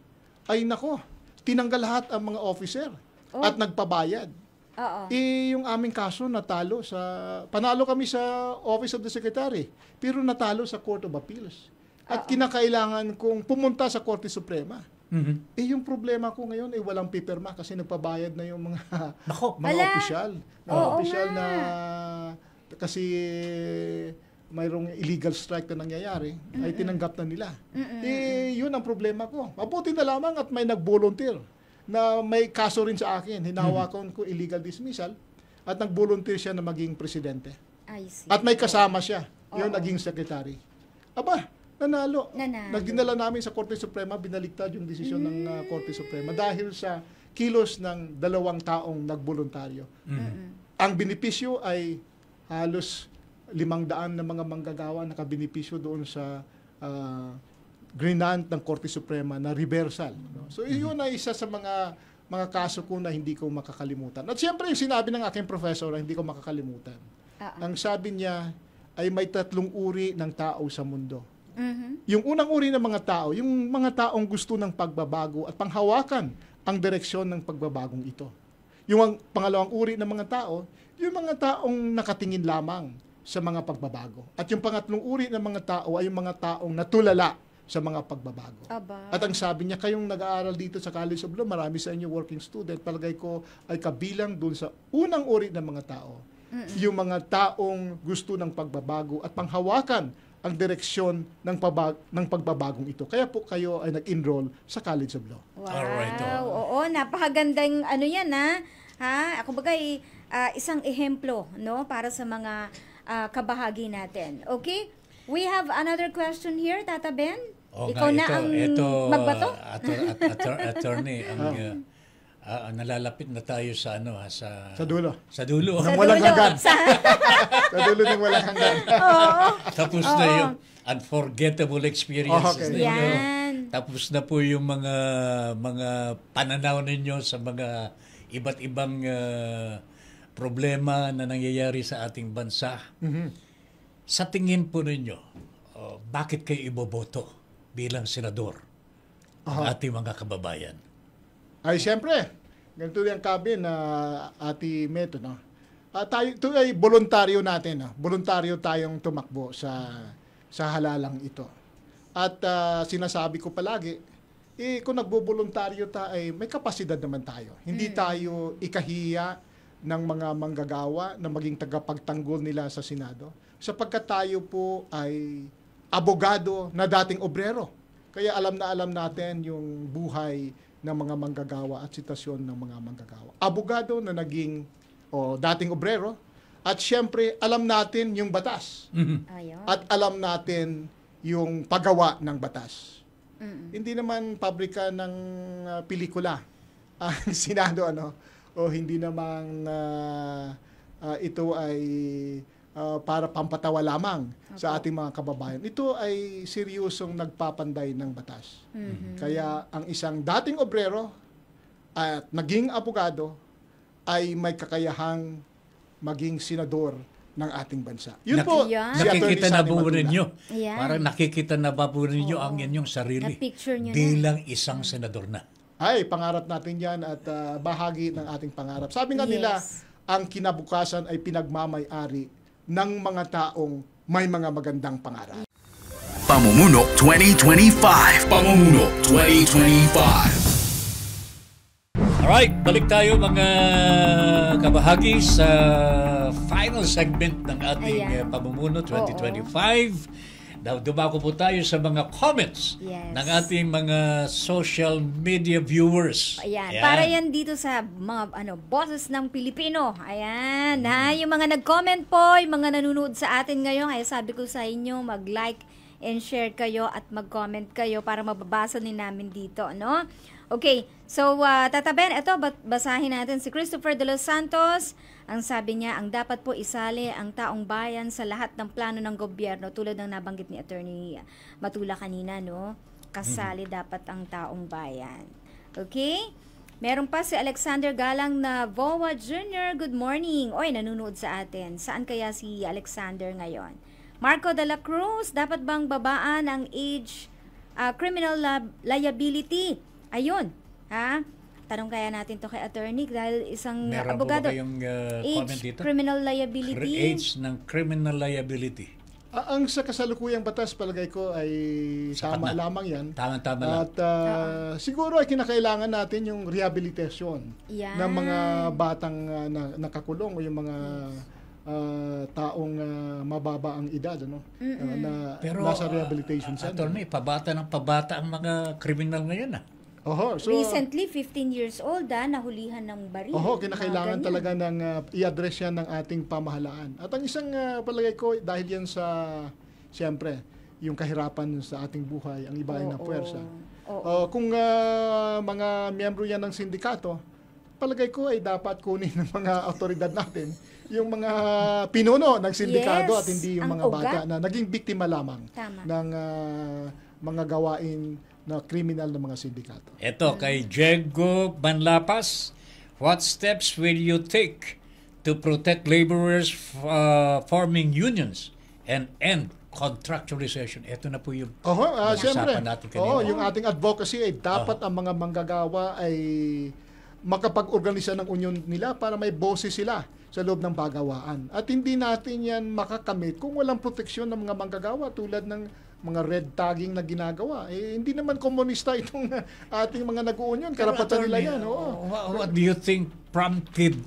ay nako, tinanggal lahat ang mga officer at nagpabayad. Oo. Yung aming kaso panalo kami sa Office of the Secretary, pero natalo sa Court of Appeals. At kinakailangan kong pumunta sa Korte Suprema. Yung problema ko ngayon ay walang pipirma kasi nagpabayad na yung mga opisyal. Opisyal na kasi mayroong illegal strike na nangyayari, ay tinanggap na nila. Yun ang problema ko. Mabuti na lamang at may nag-volunteer na may kaso rin sa akin. Hinahawakan ko illegal dismissal at nag-volunteer siya na maging presidente. I see. At may kasama siya, yung naging secretary. Aba, nanalo. Nagdinala namin sa Korte Suprema, binaliktad yung desisyon ng Korte Suprema dahil sa kilos ng 2 taong nagboluntaryo. Ang benepisyo ay halos 500 na mga manggagawa nakabinipisyo doon sa grinant ng Korte Suprema na reversal. No? So yun ay isa sa mga kaso ko na hindi ko makakalimutan. At siyempre yung sinabi ng aking professor na hindi ko makakalimutan. Ang sabi niya ay may 3 uri ng tao sa mundo. Yung unang uri ng mga tao, yung mga taong gusto ng pagbabago at panghawakan ang direksyon ng pagbabagong ito. Yung pangalawang uri ng mga tao, yung mga taong nakatingin lamang sa mga pagbabago. At yung pangatlong uri ng mga tao ay yung mga taong natulala sa mga pagbabago. At ang sabi niya, kayong nag-aaral dito sa College of Law, marami sa inyo working student, palagay ko ay kabilang dun sa unang uri ng mga tao. Yung mga taong gusto ng pagbabago at panghawakan ang direksyon ng pagbabagong ito. Kaya po kayo ay nag-enroll sa College of Law. Wow. Alright, Oo, napakagandang yan Ako bagay isang ehemplo, no, para sa mga kabahagi natin. Okay? We have another question here, Tata Ben. Ikaw na ang magbato? Attorney, nalalapit na tayo sa ano sa Sa dulo. Sa dulo. Nang walang dulo. hanggan. Sa dulo ng walang hanggan. Oo. Tapos na yung unforgettable experiences Okay. ninyo. Yan. Tapos na po yung mga pananaw ninyo sa mga iba't ibang problema na nangyayari sa ating bansa. Sa tingin po ninyo, bakit kayo iboboto bilang senador ng ating mga kababayan? Ay, siyempre, ganito yung kabin na Ati Meto, no? Ito ay voluntaryo natin, no? Voluntaryo tayong tumakbo sa halalang ito. At sinasabi ko palagi, kung nagbo-voluntaryo tayo, ay may kapasidad naman tayo. Hindi tayo ikahiya ng mga manggagawa na maging tagapagtanggol nila sa Senado. Sapagkat tayo po ay abogado na dating obrero. Kaya alam natin yung buhay ng mga manggagawa at sitwasyon ng mga manggagawa. Abogado na naging dating obrero at siyempre alam natin yung batas. Ayun. At alam natin yung paggawa ng batas. Hindi naman pabrika ng pelikula ang Senado, o hindi naman ito ay para pampatawa lamang sa ating mga kababayan. Ito ay seryosong nagpapanday ng batas. Kaya ang isang dating obrero at naging abogado ay may kakayahang maging senador ng ating bansa. Yun po, Yan. si Atty. Nakikita na Sunny po Maduna. ninyo. Ayan. Parang nakikita na ba po ninyo ang inyong sarili Na-picture nyo na. bilang isang senador na. Ay, pangarap natin yan at bahagi ng ating pangarap. Sabi nga nila, Yes. ang kinabukasan ay pinagmamay-ari ng mga taong may mga magandang pangarap. Pamumuno 2025. Pamumuno 2025. Alright, balik tayo mga kabahagi sa final segment ng ating Ayan. Pamumuno 2025. Dumako po tayo sa mga comments Yes. ng ating mga social media viewers. Ayan. Para yan dito sa mga boses ng Pilipino. Ayan. Yung mga nag-comment po, yung mga nanonood sa atin ngayon, kaya sabi ko sa inyo, mag-like and share kayo at mag-comment kayo para mababasa din namin dito, no? Okay, so tataben, ito, basahin natin si Christopher de los Santos. Ang sabi niya, ang dapat po isali ang taong bayan sa lahat ng plano ng gobyerno, tulad ng nabanggit ni Attorney Matula kanina, no? Kasali dapat ang taong bayan. Okay? Meron pa si Alexander Galang na Voa Jr. Good morning. Oy, nanonood sa atin. Saan kaya si Alexander ngayon? Marco de la Cruz, dapat bang babaan ang age criminal liability? Ayun, ha? Tanong kaya natin to kay attorney dahil isang Meron abogado. po ba kayong comment Age dito? criminal liability. Age ng criminal liability. Ang sa kasalukuyang batas, palagay ko ay Sapat tama na. lamang yan. Tama-tama lang. At siguro ay kinakailangan natin yung rehabilitasyon Yan. ng mga batang nakakulong o yung mga taong mababa ang edad, na nasa rehabilitation center. Attorney, pabata ng pabata ang mga kriminal ngayon. Oho, so, Recently, 15 years old, nahulihan ng baril. kinakailangan Mga talaga ng i-address yan ng ating pamahalaan. At ang isang palagay ko, dahil yan sa, siyempre, yung kahirapan sa ating buhay, ang iba ay na puwersa. Kung mga miyembro yan ng sindikato, palagay ko ay dapat kunin ng mga otoridad natin yung mga pinuno ng sindikato Yes, at hindi yung ang mga bata ugat. na naging biktima lamang Tama. ng mga gawain na kriminal ng mga sindikato. Ito kay Diego Banlapas, what steps will you take to protect laborers forming unions and end contractualization? Ito na po yung Siyempre. natin kanina. Yung ating advocacy ay dapat ang mga manggagawa ay makapag-organisa ng union nila para may boses sila sa loob ng bagawaan. At hindi natin yan makakamit kung walang proteksyon ng mga manggagawa tulad ng mga red tagging na ginagawa. Hindi naman komunista itong ating mga nag-union. Karapatan nila yan. What do you think prompted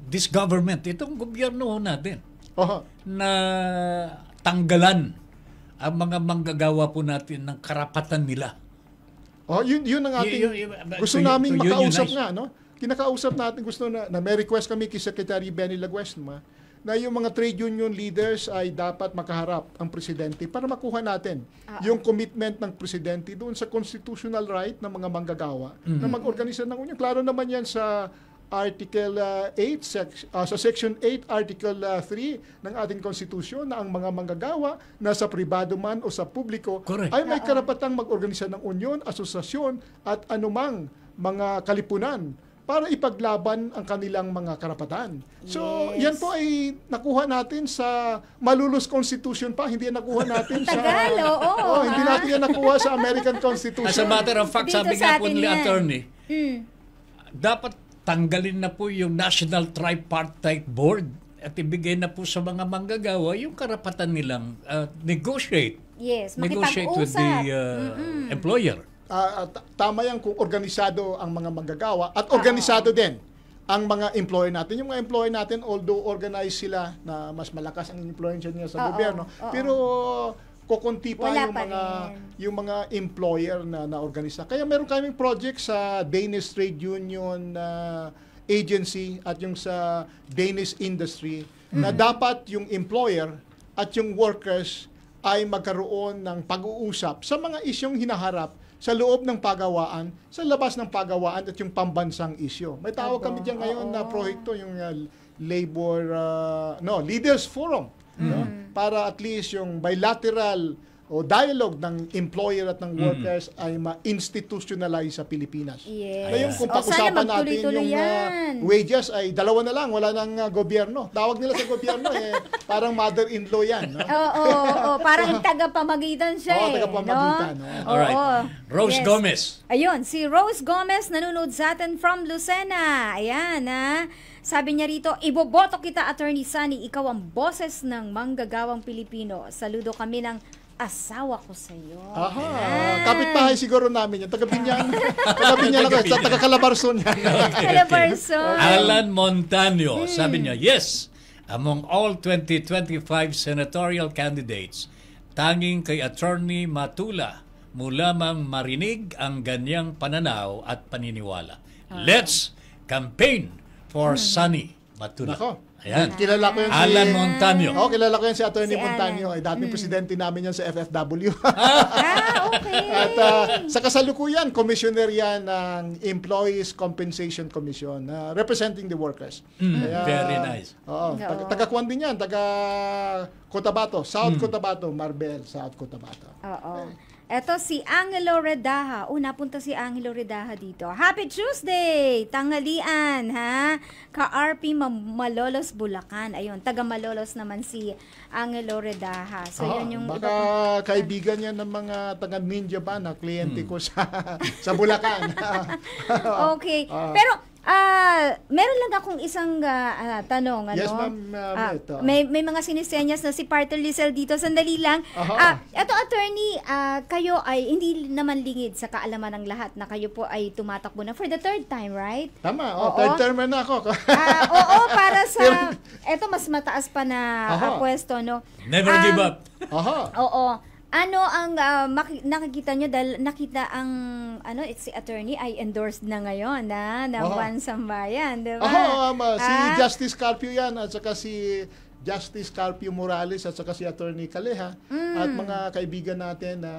this government, itong gobyerno natin, na tanggalan ang mga manggagawa po natin ng karapatan nila? Yun ang ating gusto namin makausap nga, no? Kinakausap natin, gusto na may request kami kay Secretary Benny Laguesma na yung mga trade union leaders ay dapat makaharap ang presidente para makuha natin yung commitment ng presidente doon sa constitutional right ng mga manggagawa na mag-organisa ng union. Klaro naman yan sa Article 8, sa Section 8, Article 3 ng ating konstitusyon na ang mga manggagawa na sa pribado man o sa publiko Correct. ay may karapatang mag-organisa ng union, asosasyon at anumang mga kalipunan para ipaglaban ang kanilang mga karapatan. So, yan po ay nakuha natin sa Malulus Constitution pa, hindi yan nakuha natin sa... Tagal, oo. Hindi natin yan nakuha sa American Constitution. As a matter of fact, Dito sabi sa nga po atin ni yan. attorney, dapat tanggalin na po yung National Tripartite Board at ibigay na po sa mga manggagawa yung karapatan nilang negotiate. Yes, Negotiate with the employer. Tama yan kung organisado ang mga manggagawa at organisado din ang mga employer natin. Yung mga employer natin, although organized sila na mas malakas ang influensya niya sa gobyerno, pero kukunti pa Wala yung pa mga rin. yung mga employer na organisa. Kaya meron kaming project sa Danish Trade Union Agency at yung sa Danish Industry na dapat yung employer at yung workers ay magkaroon ng pag-uusap sa mga isyong hinaharap sa loob ng pagawaan, sa labas ng pagawaan at yung pambansang isyo. May tawag kami diyan ngayon na proyekto, yung Leaders Forum. No? Para at least yung bilateral o dialogue ng employer at ng workers ay ma-institutionalize sa Pilipinas. Yes. Ngayon kung O, sana pag-usapan natin magtuloy-tuloy yung yan. wages ay dalawa na lang, wala nang gobyerno. Tawag nila sa gobyerno parang mother-in-law yan. No? Oo, parang tagapamagitan siya Oo, tagapamagitan, no? no? Alright. Oo. Rose Yes. Gomez. Ayun, si Rose Gomez nanonood sa atin from Lucena. Ayan, sabi niya rito, iboboto kita, Attorney Sunny, ikaw ang boses ng manggagawang Pilipino. Saludo kami ng asawa ko sa iyo. Aha, kapitbahay siguro namin yan. Taga-Binyan. Taga-Binyan ako. Sa taga-Calabarzon yan. Calabarzon. Alan Montaño, sabi niya, yes, among all 2025 senatorial candidates, tanging kay Attorney Matula mo lamang marinig ang ganyang pananaw at paniniwala. Let's campaign for Sunny Matula. Nako. Ayan. Kilala ko yan Alan Montaño. kilala ko yan si Attorney Si Montaño. Ay, dating presidente namin yan sa FFW. Okay. At sa kasalukuyan, commissioner yan ng Employees Compensation Commission, representing the workers. Very nice. Oo. Taga-Kwan din yan. Taga Cotabato. South Cotabato. Marbel, South Cotabato. Oo. Eto si Angelo Redaha. Napunta si Angelo Redaha dito. Happy Tuesday! Tanghalian, ha? Ka-RP Malolos, Bulacan. Ayun, taga Malolos naman si Angelo Redaha. So, yun yung baka kaibigan niya ng mga taga-Ninja ba na kliyente ko sa Bulacan. Okay. Pero, meron lang akong isang tanong. Yes, ano? ma'am. Ito. May mga sinisenyas na si Partner Lizelle dito. Sandali lang. Eto, attorney, kayo ay hindi naman lingid sa kaalaman ng lahat na kayo po ay tumatakbo na for the third time, right? Tama. Oo. Third term na ako. Oo, para sa... Eto, mas mataas pa na pwesto, no? Never give up. Oo. Ano ang nakikita nyo dahil nakita ang si attorney ay endorsed na ngayon na Juan Sambayan, di ba? Si Justice Carpio yan at saka si Justice Carpio Morales at saka si Attorney Caleja at mga kaibigan natin na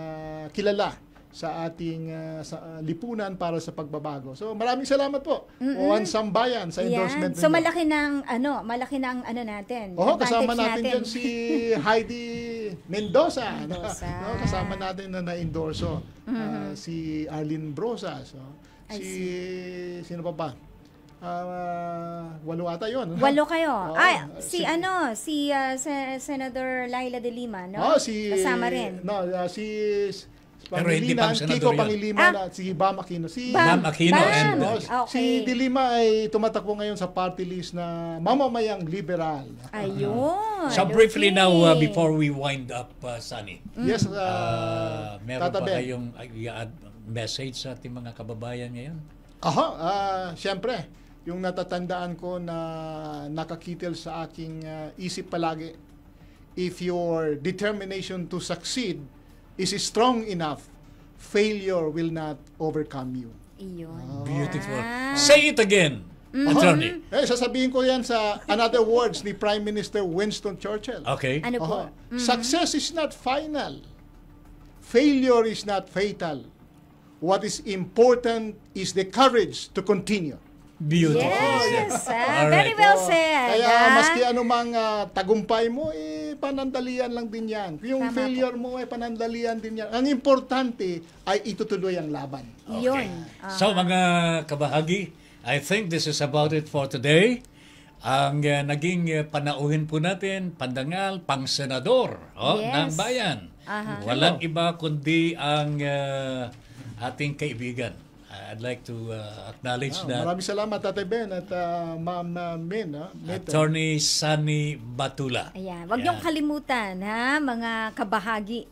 kilala sa ating sa lipunan para sa pagbabago. So maraming salamat po. Juan Sambayan sa endorsement So ninyo. malaki na ang natin. Kasama advantage natin dyan si Heidi Mendoza. Kasama natin na na-endorso. Si Arlene Brosas. Sino pa ba? 8 ata yun. 8 kayo. Si Senator Laila de Lima, no? Kasama rin. Si Pero hindi pa Pangilinan, senador Kiko yun. Pangilinan at si Bam Aquino. Bam Aquino and Si De Lima ay tumatakbo ngayon sa party list na mamamayang liberal. Ayun. So briefly now, before we wind up, Sunny, Yes, meron Tata ba Ben. kayong message sa ating mga kababayan ngayon? Siyempre, yung natatandaan ko na nakakitil sa aking isip palagi, if your determination to succeed is strong enough, failure will not overcome you. Iyon. Beautiful. Say it again. Attorney. Sasabihin ko yan sa another words ni Prime Minister Winston Churchill. Okay. Ano po? Success is not final. Failure is not fatal. What is important is the courage to continue. Beautiful. Yes, Alright. very well said. Kaya maski anumang tagumpay mo, panandalian lang din yan. Yung Tama failure mo, panandalian din yan. Ang importante ay itutuloy ang laban. Yun. So mga kabahagi, I think this is about it for today. Ang naging panauhin po natin, pandangal, pang-senador Yes. ng bayan. Walang iba kundi ang ating kaibigan. I'd like to acknowledge that Maraming salamat, Tate Ben at Ma'am Min. Attorney Sunny Batula. Ayan. Huwag niyong kalimutan, ha, mga kabahagi.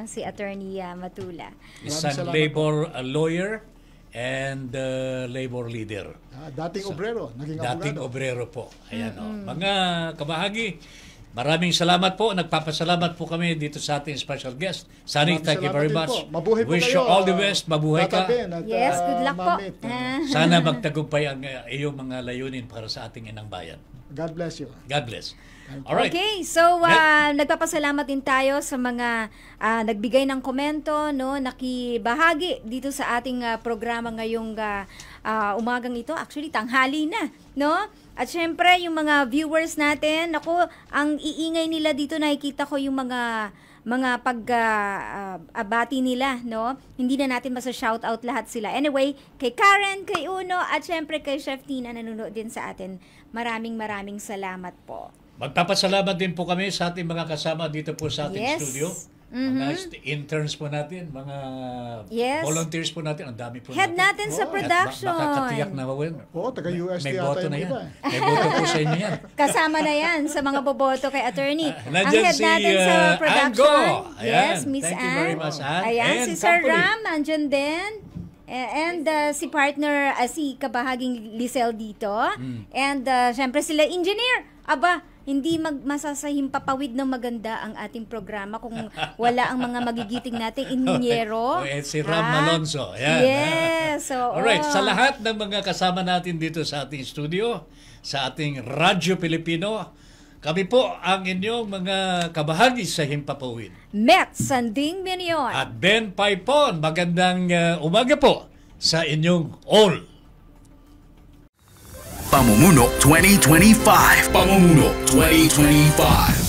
Si Attorney Matula. Isang salamat labor lawyer and labor leader. Dating obrero, naging Dating abogado. obrero po. Ayan, Mga kabahagi, maraming salamat po. Nagpapasalamat po kami dito sa ating special guest. Sunny, Maraming thank you very salamat much. din po. Mabuhay po Wish kayo, you all the best. Mabuhay Tata ka. Ben at, Yes, good luck po. Ma'am Mit. Sana magtagumpay ang iyong mga layunin para sa ating inang bayan. God bless you. God bless. Alright. Okay, so nagpapasalamat din tayo sa mga nagbigay ng komento, no, nakibahagi dito sa ating programa ngayong umagang ito. Actually, tanghali na, no? At syempre, yung mga viewers natin, ako, ang iingay nila dito, nakikita ko yung mga pag-abati nila, no? Hindi na natin masa-shoutout lahat sila. Anyway, kay Karen, kay Uno, at syempre kay Chef Tina, nanonood din sa atin. Maraming salamat po. Magpapasalamat din po kami sa ating mga kasama dito po sa ating Yes. studio. Mga interns po natin, mga Yes. volunteers po natin, ang dami po Head natin sa production. Makakatiyak na mawin. Oo, taga-USD May ata boto yung na yan. iba. May boto po sa inyo yan. Kasama na yan sa mga boboto kay attorney. Ang Nandyan head si, natin sa production. Ango. Ayan. Yes, Miss Thank you Ann. very much, Ann. Ayan, And si Sir company. Ram, nandyan din. And si partner, si kabahaging Lisel dito. And syempre sila engineer. Aba, hindi masasahim-papawid ng maganda ang ating programa kung wala ang mga magigiting nating inhinyero. Si Ram Malonzo. Ayan. Yes. So, Alright, sa lahat ng mga kasama natin dito sa ating studio, sa ating Radyo Pilipino, kami po ang inyong mga kabahagi sa Himpapawid. Met Sanding Minion. At Ben Paipon, magandang umaga po sa inyong all. Pamumuno 2025. Pamumuno 2025.